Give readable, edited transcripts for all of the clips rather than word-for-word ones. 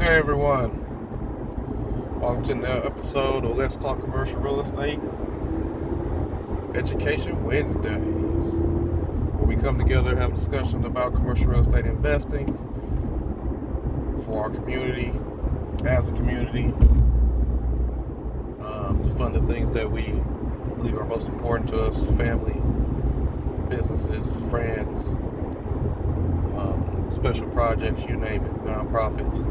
Hey everyone, welcome to another episode of Let's Talk Commercial Real Estate Education Wednesdays, where we come together, have a discussion about commercial real estate investing for our community, as a community, to fund the things that we believe are most important to us: family, businesses, friends, special projects, you name it, nonprofits.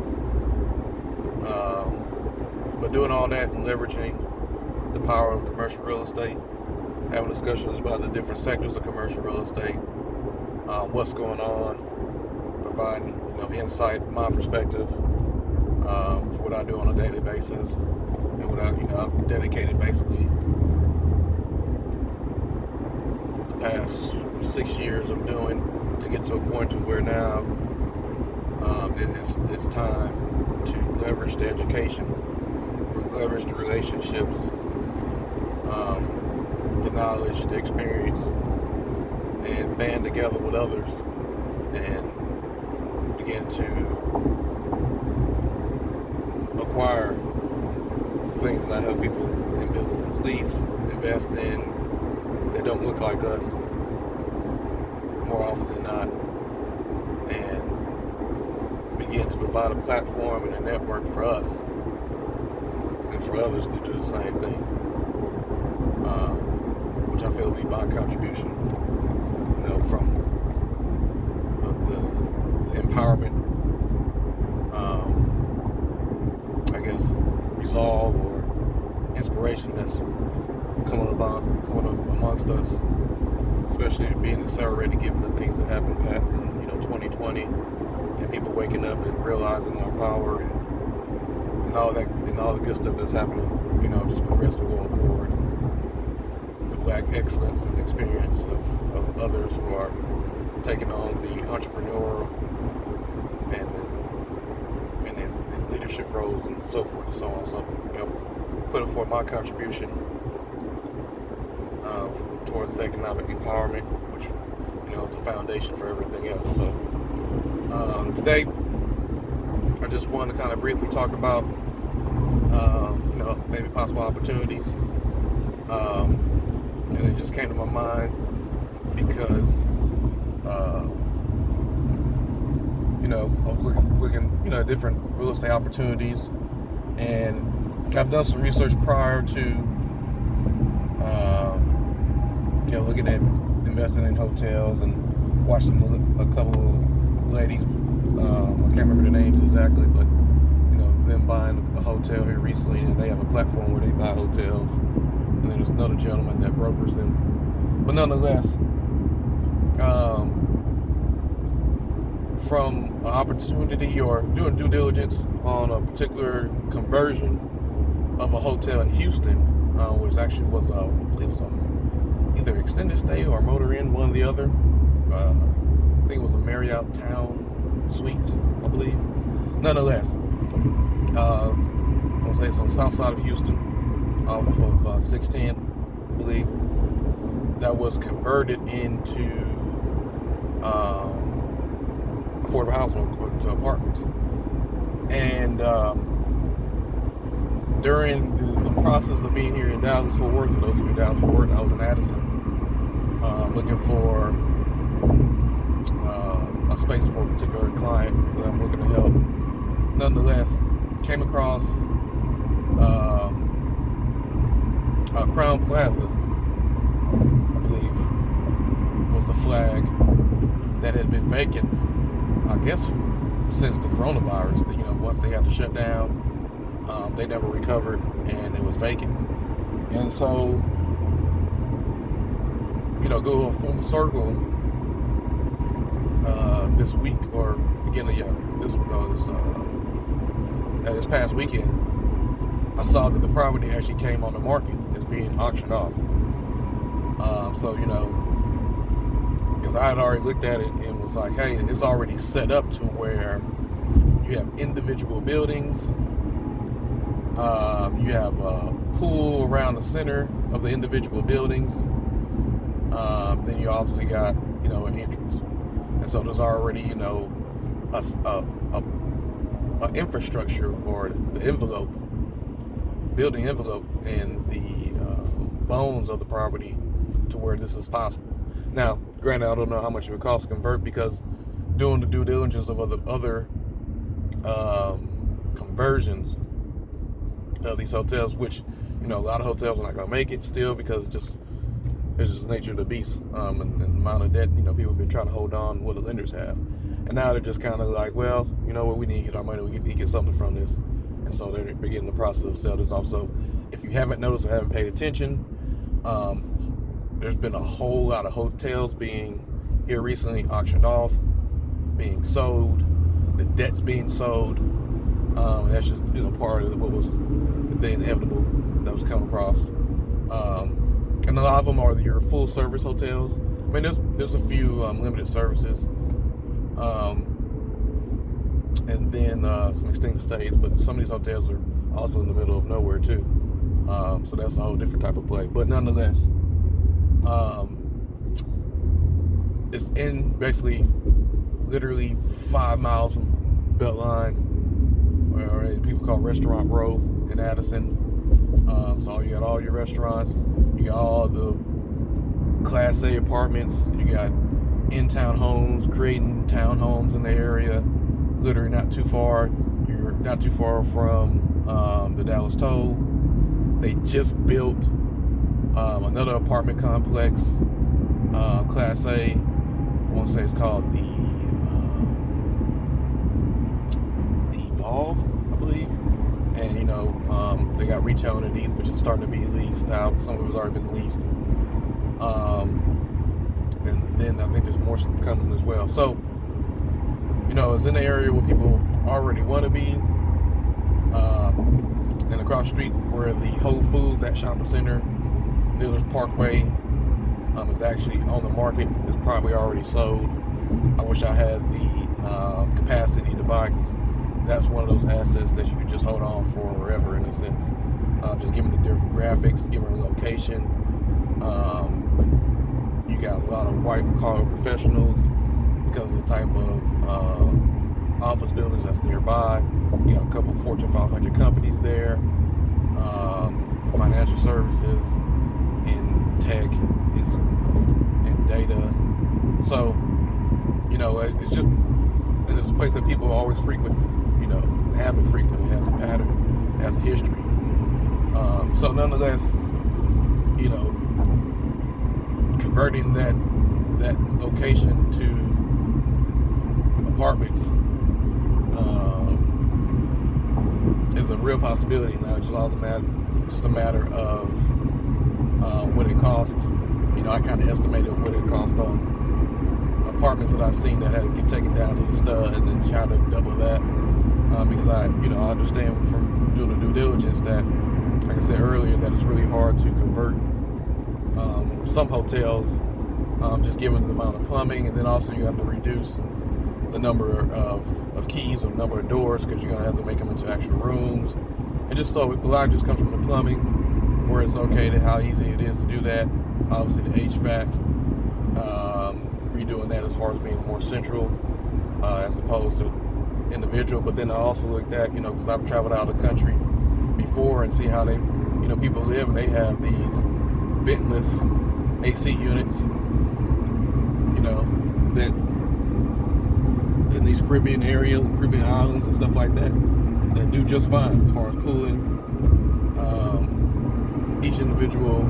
But doing all that and leveraging the power of commercial real estate, having discussions about the different sectors of commercial real estate, what's going on, providing insight, my perspective for what I do on a daily basis, and what I've dedicated basically the past 6 years of doing to get to a point to where now it's time to leverage the education, leverage the relationships, the knowledge, the experience, and band together with others and begin to acquire the things that I help people in businesses lease, invest in, that don't look like us more often than not, and begin to provide a platform and a network for us and for others to do the same thing, which I feel will be my contribution, from the empowerment, resolve or inspiration that's coming amongst us, especially being accelerated given the things that happened in 2020, and people waking up and realizing our power and all that and all the good stuff that's happening, just progressing going forward, and the black excellence and experience of others who are taking on the entrepreneurial and leadership roles and so forth and so on. So, putting forth my contribution towards the economic empowerment, which is the foundation for everything else. So today I just wanted to kind of briefly talk about maybe possible opportunities, and it just came to my mind because I'm looking different real estate opportunities, and I've done some research prior to looking at investing in hotels, and watching a couple of ladies, I can't remember their names exactly, but them buying a hotel here recently, and they have a platform where they buy hotels, and then there's another gentleman that brokers them. But nonetheless, from an opportunity or doing due diligence on a particular conversion of a hotel in Houston, which actually was I believe it was either extended stay or motor inn, one or the other. I think it was a Marriott Town Suites, I believe. Nonetheless, I want to say it's on the south side of Houston, off of 610, I believe, that was converted into affordable housing, to apartments. And during the process of being here in Dallas-Fort Worth, for those of you in Dallas-Fort Worth, I was in Addison, looking for a space for a particular client that I'm looking to help. Nonetheless, came across Crown Plaza, I believe, was the flag that had been vacant, I guess, since the coronavirus. Once they had to shut down, they never recovered, and it was vacant. And so, go a full circle this week, or beginning this past weekend, I saw that the property actually came on the market, is being auctioned off. Because I had already looked at it and was like, hey, it's already set up to where you have individual buildings, you have a pool around the center of the individual buildings, then you obviously got an entrance, and so there's already a infrastructure or the envelope, building envelope, and the bones of the property to where this is possible. Now, granted, I don't know how much it would cost to convert, because doing the due diligence of other conversions of these hotels, which, you know, a lot of hotels are not going to make it still, because it's just the nature of the beast, and the amount of debt, you know, people have been trying to hold on what the lenders have. And now they're just kind of like, well, you know what, we need to get our money, we need to get something from this. And so they're beginning the process of selling this off. So if you haven't noticed or haven't paid attention, there's been a whole lot of hotels being here recently auctioned off, being sold, the debt's being sold. And that's just, you know, part of what was the inevitable that was come across. And a lot of them are your full service hotels. I mean, there's a few limited services, and then some extended stays, but some of these hotels are also in the middle of nowhere too. So that's a whole different type of play. But nonetheless, it's in basically literally 5 miles from Beltline, or people call Restaurant Row in Addison. So you got all your restaurants, you got all the Class A apartments, you got in-town homes, creating townhomes in the area, literally not too far. You're not too far from the Dallas Toll. They just built another apartment complex, Class A. I want to say it's called the Evolve, I believe. And, you know, they got retail underneath, which is starting to be leased out. Some of it's already been leased. And then I think there's more stuff coming as well. So, you know, it's in the area where people already want to be. And across the street where the Whole Foods, that shopping center, Village Parkway, is actually on the market. It's probably already sold. I wish I had the capacity to buy, because that's one of those assets that you could just hold on for forever, in a sense. Just giving the different graphics, giving the location. You got a lot of white-collar professionals because of the type of office buildings that's nearby. You got a couple of Fortune 500 companies there, financial services, in tech, in data. So, you know, it's just, and it's a place that people always frequent, you know, and have been frequent. It has a pattern, it has a history. So nonetheless, you know, converting that location to apartments is a real possibility now. It's just a matter of what it costs. You know, I kind of estimated what it cost on apartments that I've seen that had to get taken down to the studs and try to double that, because I understand from doing the due diligence that, like I said earlier, that it's really hard to convert some hotels, just given the amount of plumbing, and then also you have to reduce the number of keys or the number of doors, because you're going to have to make them into actual rooms. And just so a lot just comes from the plumbing, where it's located, how easy it is to do that. Obviously the HVAC, redoing that as far as being more central as opposed to individual. But then I also looked at, you know, because I've traveled out of the country before and see how they, you know, people live, and they have these ventless AC units, you know, that in these Caribbean islands and stuff like that do just fine as far as cooling each individual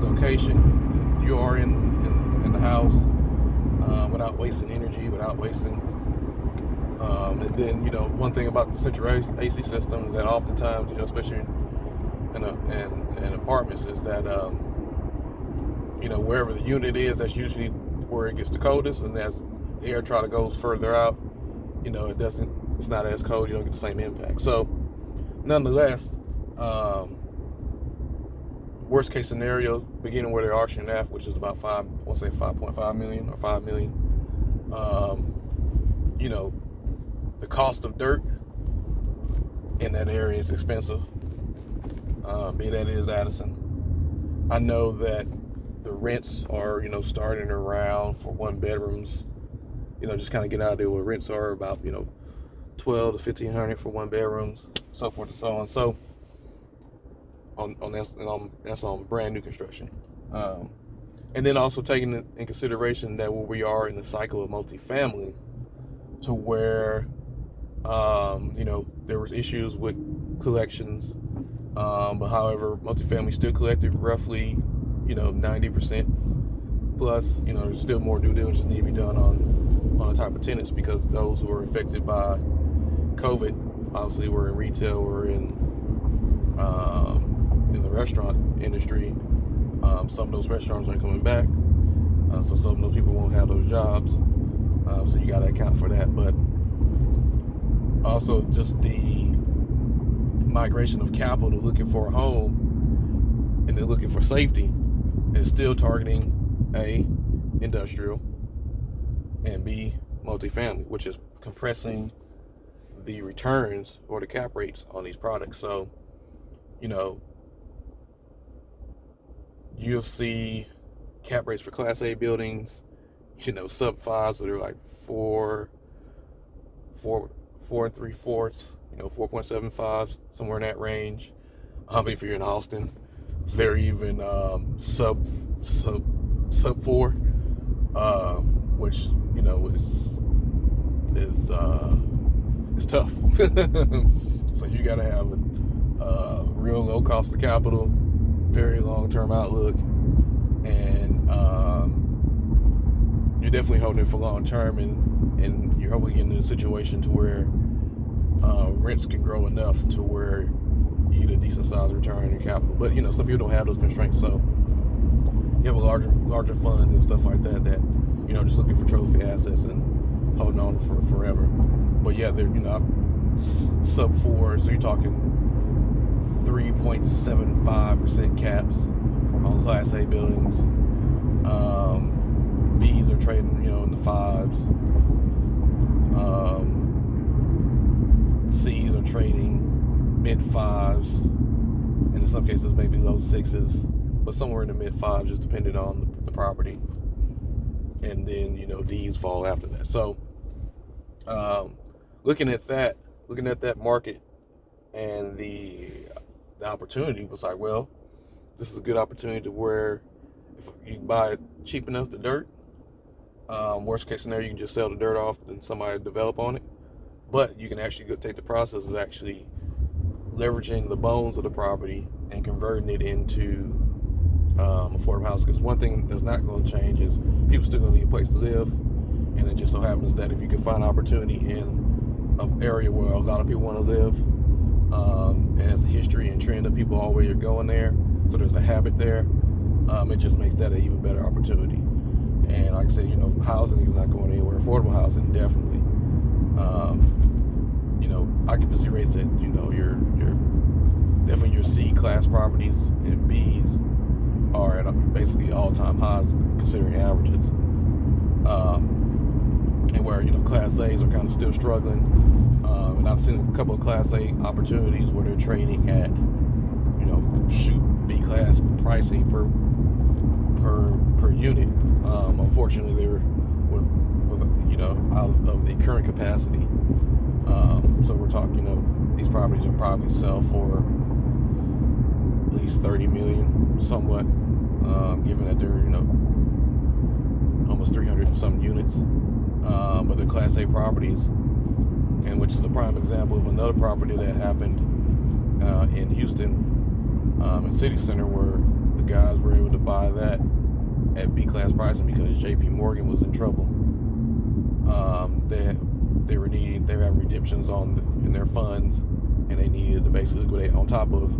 location you are in the house, without wasting energy, without wasting. And then, you know, one thing about the central AC system is that oftentimes, you know, especially in apartments, is that you know, wherever the unit is, that's usually where it gets the coldest, and as the air try to goes further out, you know, it's not as cold, you don't get the same impact. So nonetheless, worst case scenario, beginning where they're auctioning at, which is about 5.5 million or 5 million. You know, the cost of dirt in that area is expensive. Be that is Addison. I know that the rents are, you know, starting around for 1 bedrooms. You know, just kind of get out there what rents are, about, you know, 12 to 1,500 for one bedrooms, so forth and so on. So that's on brand new construction. And then also taking in consideration that where we are in the cycle of multifamily, to where there was issues with collections, but however, multifamily still collected roughly 90% plus. There's still more due diligence need to be done on the type of tenants, because those who were affected by COVID obviously were in retail or in the restaurant industry. Some of those restaurants aren't coming back, so some of those people won't have those jobs. So you got to account for that. But also just the migration of capital looking for a home, and then looking for safety, is still targeting A, industrial, and B, multifamily, which is compressing the returns or the cap rates on these products. So, you'll see cap rates for Class A buildings, sub fives, so they're like 4 3/4, 4.75, somewhere in that range. If you're in Austin, they're even sub 4, which is tough. So you got to have a real low cost of capital, very long-term outlook, and you're definitely holding it for long-term, and you're hopefully getting in a situation to where rents can grow enough to where you get a decent sized return on your capital. But some people don't have those constraints, so you have a larger fund and stuff like that just looking for trophy assets and holding on for forever. But yeah, they're sub 4, so you're talking 3.75% caps on Class A buildings. Bs are trading in the 5s. Cs are trading mid 5s, and in some cases maybe low 6s, but somewhere in the mid 5s, just depending on the property. And then Ds fall after that. So looking at that market and the opportunity, was like, well, this is a good opportunity to where if you buy it cheap enough, the dirt, worst case scenario, you can just sell the dirt off and somebody develop on it. But you can actually go take the process of actually leveraging the bones of the property and converting it into affordable housing. Because one thing that's not going to change is people still going to need a place to live, and it just so happens that if you can find opportunity in an area where a lot of people want to live, it has a history and trend of people already going there, so there's a habit there, it just makes that an even better opportunity. And like I said, housing is not going anywhere. Affordable housing, definitely. Occupancy rates at your definitely your C class properties and Bs are at basically all-time highs considering averages. And where Class A's are kind of still struggling. And I've seen a couple of Class A opportunities where they're trading at B class pricing per unit. Unfortunately, they're with out of the current capacity. So we're talking, these properties will probably sell for at least $30 million, somewhat, given that they're almost 300 some units. But they're Class A properties, and which is a prime example of another property that happened in Houston, in City Center, where the guys were able to buy that at B class pricing because J.P. Morgan was in trouble. They were having redemptions in their funds, and they needed to basically liquidate. On top of,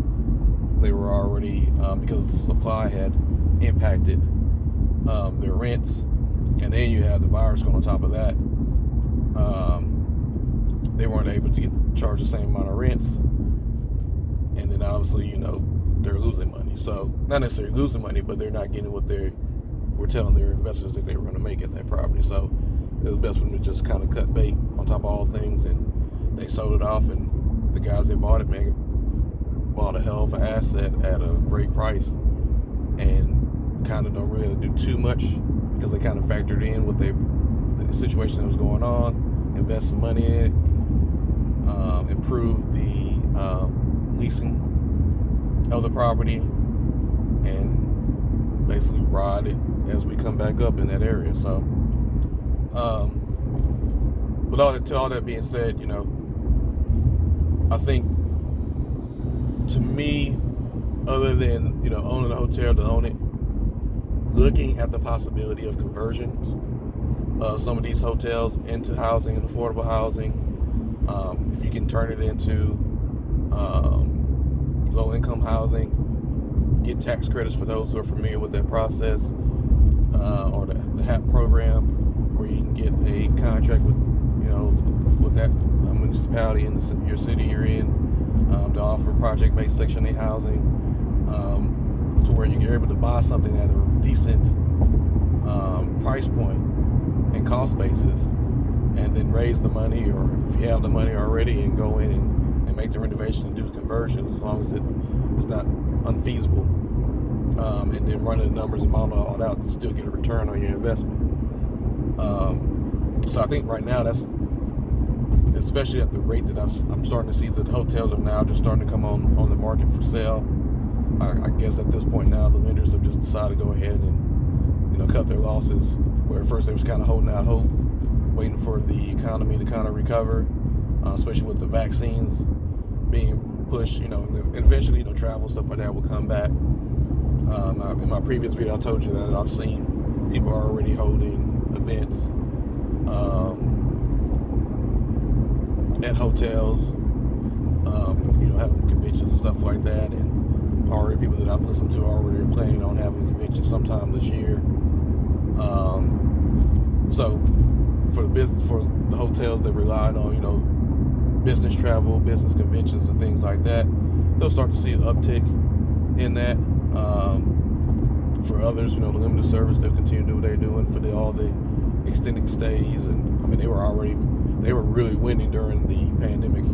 they were already because supply had impacted their rents, and then you had the virus going on top of that. They weren't able to charge the same amount of rents, and then obviously they're losing money. So not necessarily losing money, but they're not getting what they were telling their investors that they were going to make at that property. So it was best for them to just kind of cut bait on top of all things, and they sold it off. And the guys that bought it, bought a hell of an asset at a great price, and kind of don't really have to do too much because they kind of factored in what the situation that was going on, invest some money in it, improve the leasing of the property and basically ride it as we come back up in that area. So, with all that being said, I think, to me, other than owning a hotel to own it, looking at the possibility of conversions of some of these hotels into housing and affordable housing, if you can turn it into low-income housing, get tax credits for those who are familiar with that process, or the HAP program, where you can get a contract with that municipality in your city you're in, to offer project-based Section 8 housing, to where you're able to buy something at a decent price point and cost basis, and then raise the money, or if you have the money already, and go in and make the renovation and do the conversion, as long as it's not unfeasible, and then run the numbers and model all out to still get a return on your investment. So I think right now, that's, especially at the rate that I'm starting to see that hotels are now just starting to come on the market for sale. I guess at this point now, the lenders have just decided to go ahead and cut their losses, where at first they was kind of holding out hope, waiting for the economy to kind of recover, especially with the vaccines being pushed, and eventually, travel and stuff like that will come back. In my previous video, I told you that I've seen people are already holding events at hotels, having conventions and stuff like that, and already people that I've listened to are already planning on having conventions sometime this year. So for the hotels that relied on, business travel, business conventions, and things like that, they'll start to see an uptick in that. For others, the limited service, they'll continue to do what they're doing for all the extended stays. And I mean, they were really winning during the pandemic,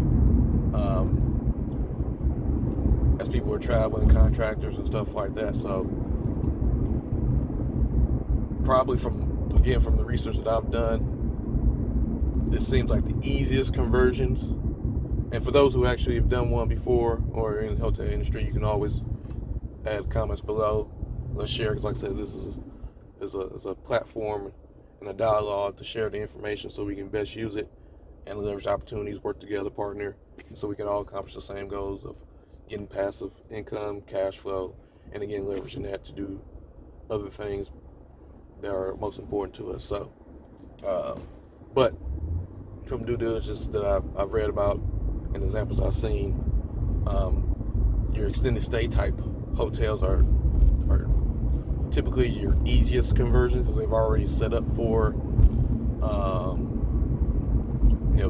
as people were traveling, contractors and stuff like that. So probably from the research that I've done, this seems like the easiest conversions. And for those who actually have done one before or in the hotel industry, you can always add comments below. Let's share, because like I said, this is a platform and a dialogue to share the information so we can best use it and leverage opportunities, work together, partner, so we can all accomplish the same goals of getting passive income, cash flow, and again, leveraging that to do other things that are most important to us. So, but from due diligence that I've read about and examples I've seen, your extended stay type hotels are typically your easiest conversion, because they've already set up for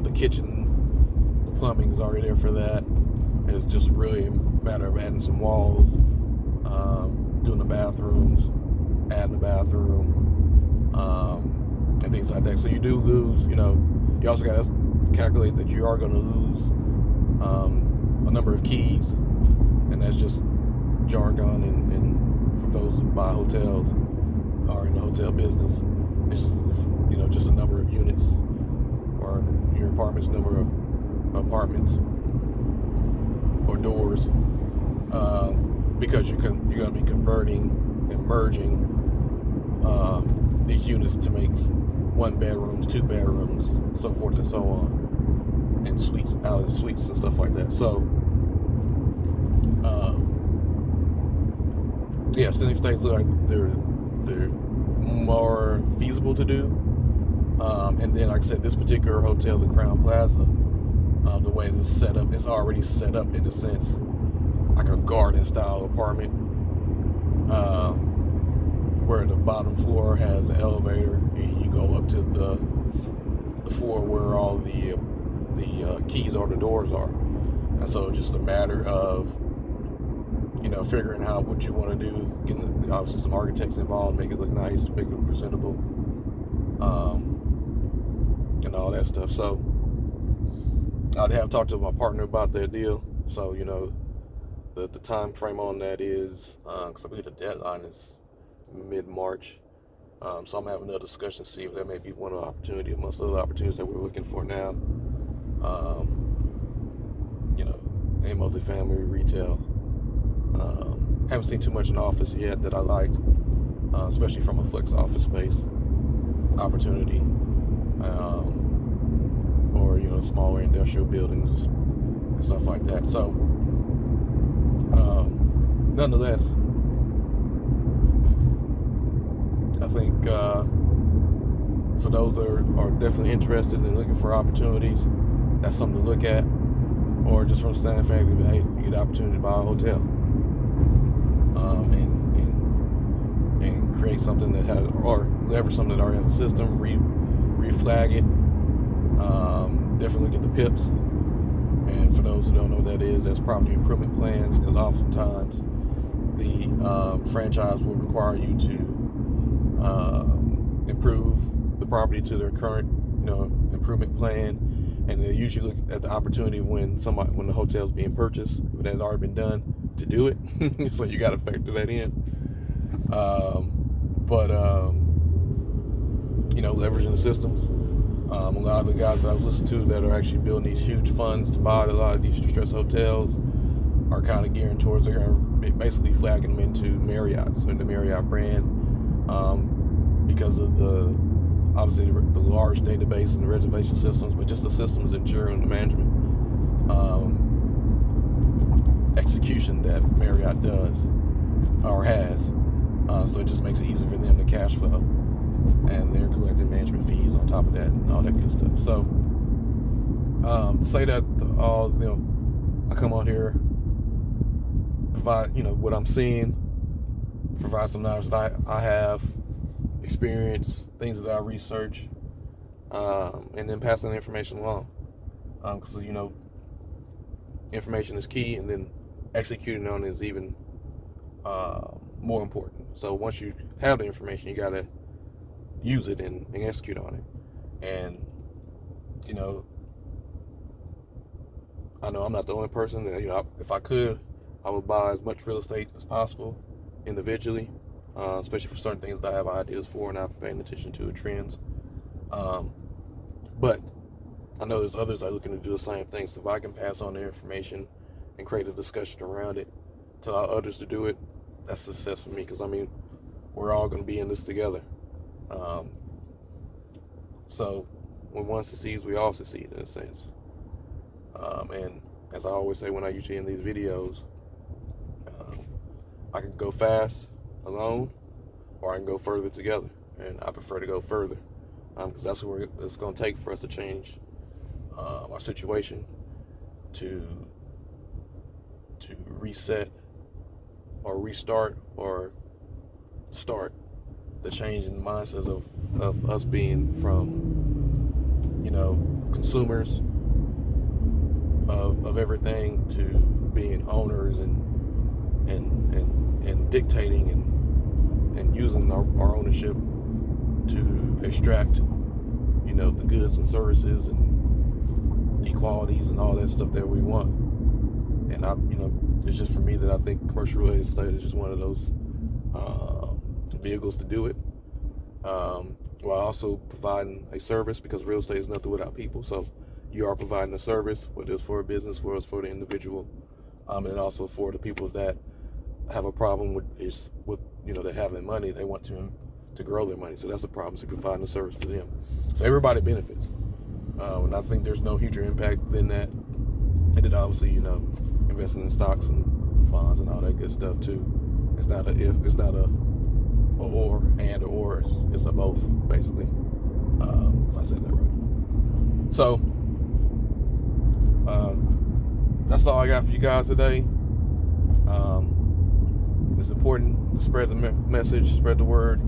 the kitchen, the plumbing is already there for that. And it's just really a matter of adding some walls, doing the bathrooms, adding the bathroom, and things like that. So you do lose, you also got to calculate that you are going to lose a number of keys, and that's just jargon and for those who buy hotels or in the hotel business, it's just just a number of units, or your apartment's number of apartments or doors, because you're going to be converting and merging these units to make 1 bedrooms, 2 bedrooms, so forth and so on, and suites out of the suites and stuff like that. So extended stays look like they're more feasible to do. And then, like I said, this particular hotel, the Crown Plaza, the way it's set up, it's already set up in a sense like a garden style apartment, where the bottom floor has an elevator, and you go up to the floor where all the keys or the doors are. And so it's just a matter of figuring out what you want to do, getting obviously some architects involved, make it look nice, make it presentable, and all that stuff. So I'd have talked to my partner about that deal. So the time frame on that is, because I believe the deadline is mid-March. So I'm having another discussion to see if that may be one of the opportunities amongst other opportunities that we're looking for now. in multifamily retail. Haven't seen too much in office yet that I liked, especially from a flex office space opportunity, or smaller industrial buildings and stuff like that. So, nonetheless, I think for those that are definitely interested in looking for opportunities, that's something to look at. Or just from the standpoint of, hey, you get the opportunity to buy a hotel, and create something that has, or leverage something that already has a system, reflag it. Definitely look at the PIPs. And for those who don't know what that is, that's property improvement plans, because oftentimes the franchise will require you to improve the property to their current improvement plan. And they usually look at the opportunity when the hotel's being purchased, if it has already been done, to do it. So you got to factor that in. Leveraging the systems. A lot of the guys that I was listening to that are actually building these huge funds to buy a lot of these distressed hotels are kind of gearing towards, they're going to basically flagging them into Marriott, so the Marriott brand, because of obviously the large database and the reservation systems, but just the systems in general and the management execution that Marriott does or has. So it just makes it easy for them to cash flow, and they're collecting management fees on top of that and all that good stuff. So say that I come on here, provide what I'm seeing, provide some knowledge that I have, experience, things that I research, and then passing the information along, because information is key, and then executing on it is even more important. So once you have the information, you got to use it and execute on it. And I know I'm not the only person that, if I could, I would buy as much real estate as possible individually, especially for certain things that I have ideas for and I'm paying attention to the trends. But I know there's others that are looking to do the same thing. So if I can pass on the information and create a discussion around it to allow others to do it, that's success for me, because we're all going to be in this together. So when one succeeds, we all succeed in a sense. And as I always say when I usually in these videos, I can go fast alone, or I can go further together, and I prefer to go further, because that's what it's going to take for us to change our situation, to reset or restart or start the change in mindset of us being from consumers of everything to being owners and dictating and using our ownership to extract the goods and services and equalities and all that stuff that we want. And it's just for me that I think commercial real estate is just one of those vehicles to do it, while also providing a service, because real estate is nothing without people. So you are providing a service, whether it's for a business, whether it's for the individual, and also for the people that have a problem with that having money, they want to grow their money. So that's a problem. So providing a service to them, so everybody benefits. And I think there's no huger impact than that. And then obviously, investing in stocks and bonds and all that good stuff too. It's not a or, it's a both, basically. If I said that right. So that's all I got for you guys today. It's important to spread the message, spread the word.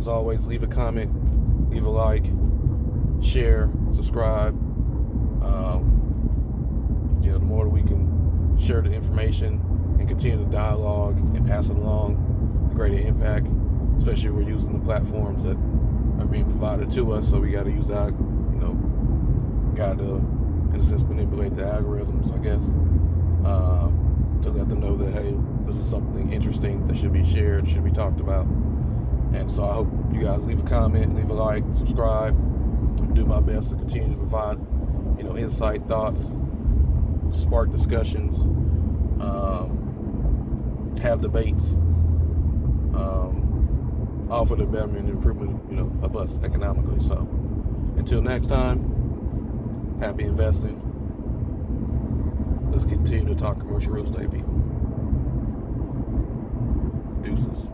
As always, leave a comment, leave a like, share, subscribe. The more that we can share the information and continue the dialogue and pass it along, the greater impact, especially if we're using the platforms that are being provided to us. So we got to use that, got to, in a sense, manipulate the algorithms, I guess, to let them know that, hey, this is something interesting that should be shared, should be talked about. And so I hope you guys leave a comment, leave a like, subscribe. Do my best to continue to provide, insight, thoughts, spark discussions, have debates, all for the betterment and improvement, of us economically. So until next time, happy investing. Let's continue to talk commercial real estate, people. Deuces.